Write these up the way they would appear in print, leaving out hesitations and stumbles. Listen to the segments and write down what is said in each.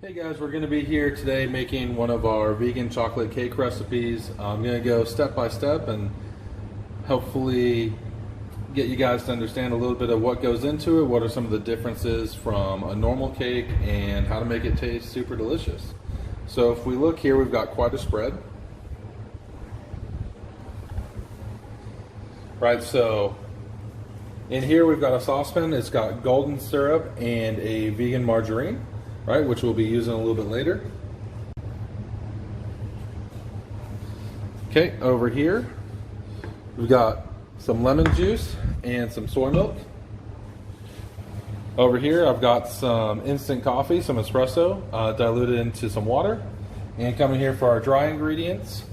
Hey guys, we're going to be here today making one of our vegan chocolate cake recipes. I'm going to go step by step and hopefully get you guys to understand a little bit of what goes into it, what are some of the differences from a normal cake, and how to make it taste super delicious. So if we look here, we've got quite a spread. Right, so in here we've got a saucepan. It's got golden syrup and a vegan margarine, right, which we'll be using a little bit later. Okay, over here we've got some lemon juice and some soy milk. Over here I've got some instant coffee, some espresso, diluted into some water. And coming here for our dry ingredients,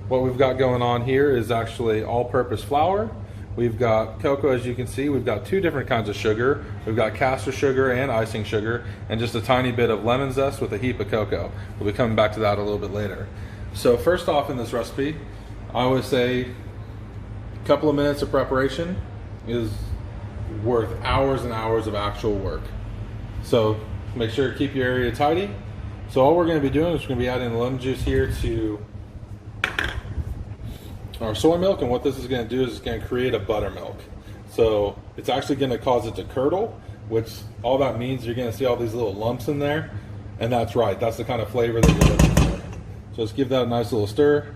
what we've got going on here is actually all-purpose flour. We've got cocoa, as you can see. We've got two different kinds of sugar. We've got caster sugar and icing sugar, and just a tiny bit of lemon zest with a heap of cocoa. We'll be coming back to that a little bit later. So first off in this recipe, I always say a couple of minutes of preparation is worth hours and hours of actual work. So make sure to keep your area tidy. So all we're going to be doing is we're going to be adding the lemon juice here to our soy milk, and what this is going to do is it's going to create a buttermilk. So it's actually going to cause it to curdle, which all that means you're going to see all these little lumps in there, and that's right, that's the kind of flavor that you're looking for. So let's give that a nice little stir,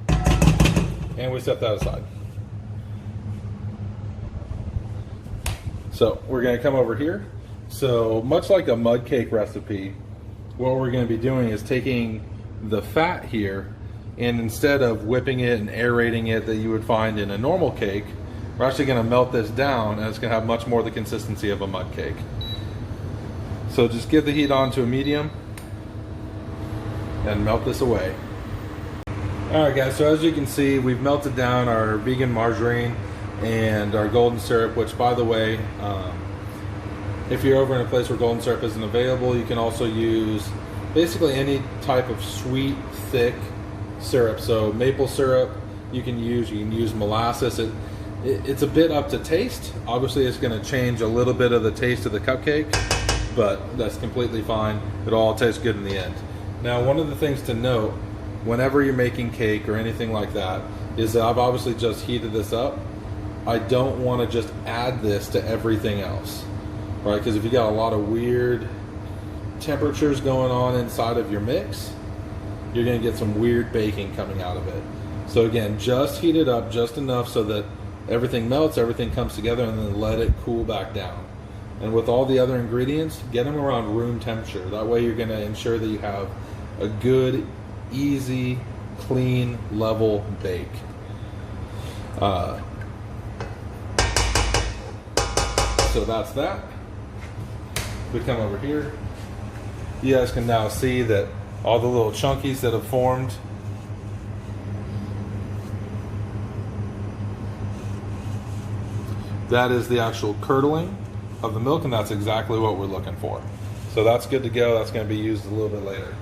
and we set that aside. So we're going to come over here. So much like a mud cake recipe, what we're going to be doing is taking the fat here, and instead of whipping it and aerating it that you would find in a normal cake, we're actually going to melt this down, and it's going to have much more the consistency of a mud cake. So just get the heat on to a medium and melt this away. Alright guys, so as you can see, we've melted down our vegan margarine and our golden syrup, which by the way, if you're over in a place where golden syrup isn't available, you can also use basically any type of sweet, thick syrup. So maple syrup you can use molasses. It's a bit up to taste. Obviously it's going to change a little bit of the taste of the cupcake, but that's completely fine. It'll all taste good in the end. Now, one of the things to note whenever you're making cake or anything like that is that I've obviously just heated this up. I don't want to just add this to everything else, right? Because if you got a lot of weird temperatures going on inside of your mix, you're going to get some weird baking coming out of it. So again, just heat it up just enough so that everything melts, everything comes together, and then let it cool back down. And with all the other ingredients, get them around room temperature. That way you're going to ensure that you have a good, easy, clean, level bake. So that's that. We come over here. You guys can now see that all the little chunkies that have formed. That is the actual curdling of the milk, and that's exactly what we're looking for. So that's good to go. That's going to be used a little bit later.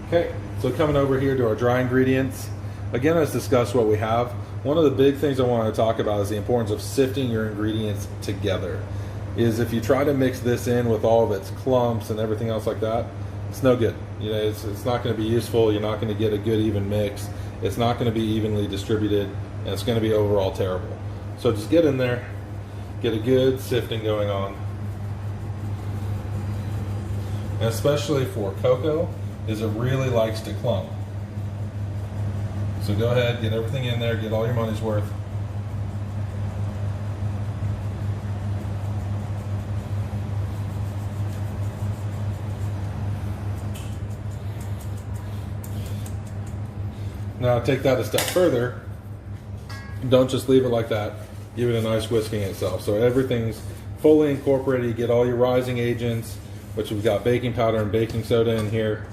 Okay, so coming over here to our dry ingredients. Again, let's discuss what we have. One of the big things I want to talk about is the importance of sifting your ingredients together. Is if you try to mix this in with all of its clumps and everything else like that, it's no good. You know, it's not going to be useful. You're not going to get a good even mix. It's not going to be evenly distributed, and it's going to be overall terrible. So just get in there, get a good sifting going on. And especially for cocoa, is it really likes to clump. So go ahead, get everything in there, get all your money's worth. Now take that a step further. Don't just leave it like that. Give it a nice whisking itself. So everything's fully incorporated. You get all your rising agents, which we've got baking powder and baking soda in here.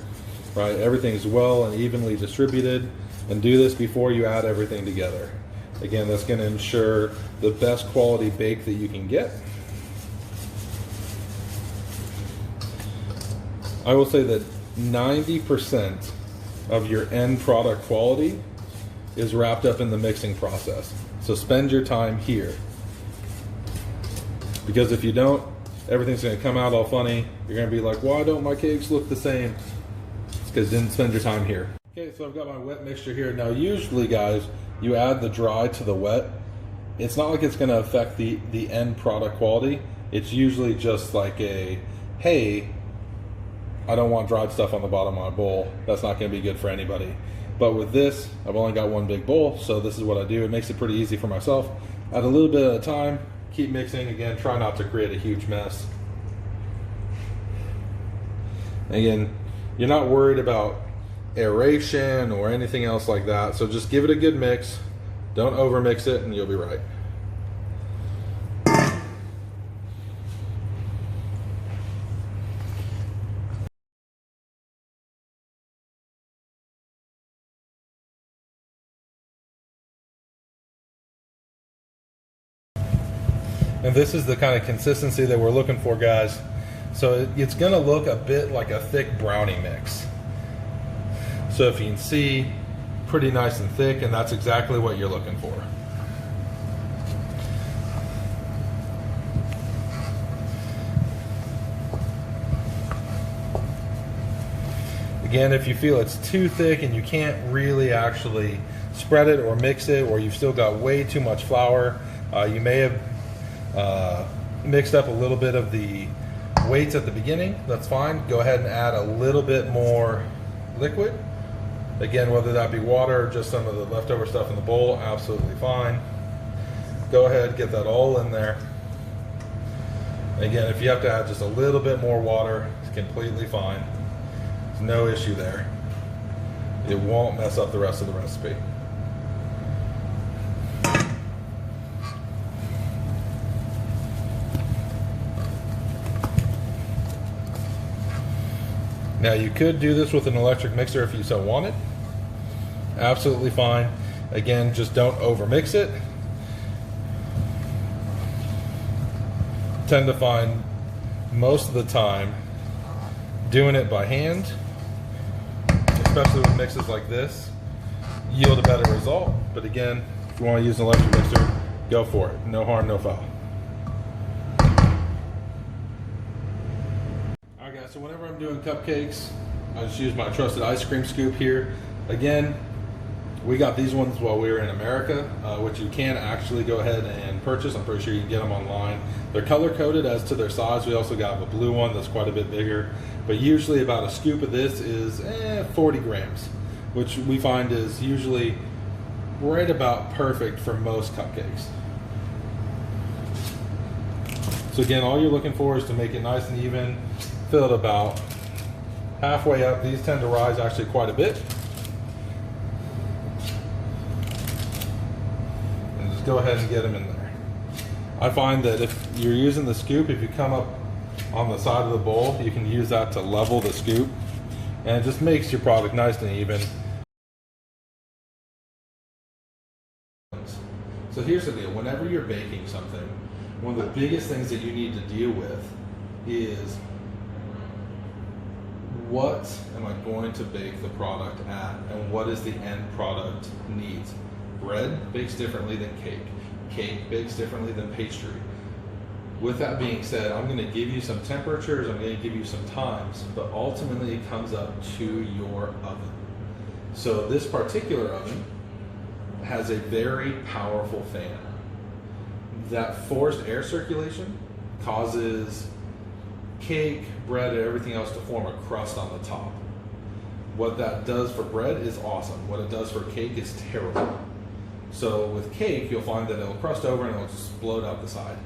Right, everything's well and evenly distributed. And do this before you add everything together. Again, that's going to ensure the best quality bake that you can get. I will say that 90% of your end product quality is wrapped up in the mixing process. So spend your time here. Because if you don't, everything's going to come out all funny. You're going to be like, why don't my cakes look the same? It's because you didn't spend your time here. Okay, so I've got my wet mixture here. Now usually, guys, you add the dry to the wet. It's not like it's going to affect the end product quality. It's usually just like a, hey, I don't want dried stuff on the bottom of my bowl. That's not going to be good for anybody. But with this, I've only got one big bowl, so this is what I do. It makes it pretty easy for myself. Add a little bit at a time, keep mixing. Again, try not to create a huge mess. Again, you're not worried about aeration or anything else like that, so just give it a good mix. Don't over mix it and you'll be right. And this is the kind of consistency that we're looking for, guys. So it's gonna look a bit like a thick brownie mix. So if you can see, pretty nice and thick, and that's exactly what you're looking for. Again, if you feel it's too thick and you can't really actually spread it or mix it, or you've still got way too much flour, you may have mixed up a little bit of the weights at the beginning. That's fine. Go ahead and add a little bit more liquid. Again, whether that be water or just some of the leftover stuff in the bowl, absolutely fine. Go ahead, get that all in there. Again, if you have to add just a little bit more water, it's completely fine. There's no issue there. It won't mess up the rest of the recipe. Now you could do this with an electric mixer if you so wanted. Absolutely fine. Again, just don't over mix it. Tend to find most of the time doing it by hand, especially with mixes like this, yield a better result. But again, if you want to use an electric mixer, go for it. No harm, no foul. So whenever I'm doing cupcakes, I just use my trusted ice cream scoop here. Again, we got these ones while we were in America, which you can actually go ahead and purchase. I'm pretty sure you can get them online. They're color coded as to their size. We also got a blue one that's quite a bit bigger, but usually about a scoop of this is 40 grams, which we find is usually right about perfect for most cupcakes. So again, all you're looking for is to make it nice and even. Fill it about halfway up. These tend to rise actually quite a bit. And just go ahead and get them in there. I find that if you're using the scoop, if you come up on the side of the bowl, you can use that to level the scoop. And it just makes your product nice and even. So here's the deal. Whenever you're baking something, one of the biggest things that you need to deal with is, what am I going to bake the product at, and what is the end product needs? Bread bakes differently than cake. Cake bakes differently than pastry. With that being said, I'm going to give you some temperatures, I'm going to give you some times, but ultimately it comes up to your oven. So this particular oven has a very powerful fan. That forced air circulation causes cake, bread, and everything else to form a crust on the top. What that does for bread is awesome. What it does for cake is terrible. So with cake, you'll find that it'll crust over and it'll just explode out the side.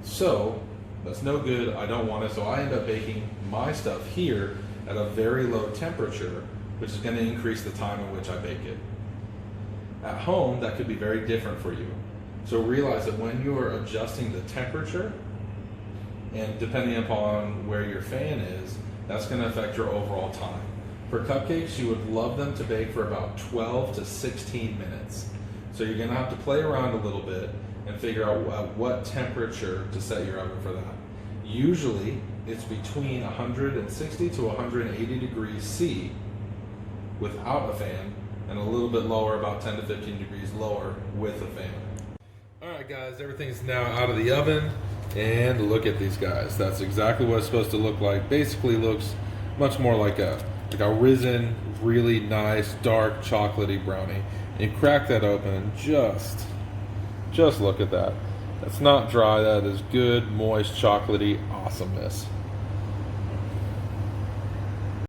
So that's no good. I don't want it. So I end up baking my stuff here at a very low temperature, which is going to increase the time in which I bake it. At home, that could be very different for you. So realize that when you are adjusting the temperature, and depending upon where your fan is, that's going to affect your overall time. For cupcakes, you would love them to bake for about 12 to 16 minutes. So you're going to have to play around a little bit and figure out what temperature to set your oven for that. Usually, it's between 160 to 180 degrees C without a fan, and a little bit lower, about 10 to 15 degrees lower with a fan. All right, guys, everything's now out of the oven. And look at these guys. That's exactly what it's supposed to look like. Basically looks much more like a risen, really nice, dark, chocolatey brownie. And you crack that open and just look at that. That's not dry. That is good, moist, chocolatey awesomeness.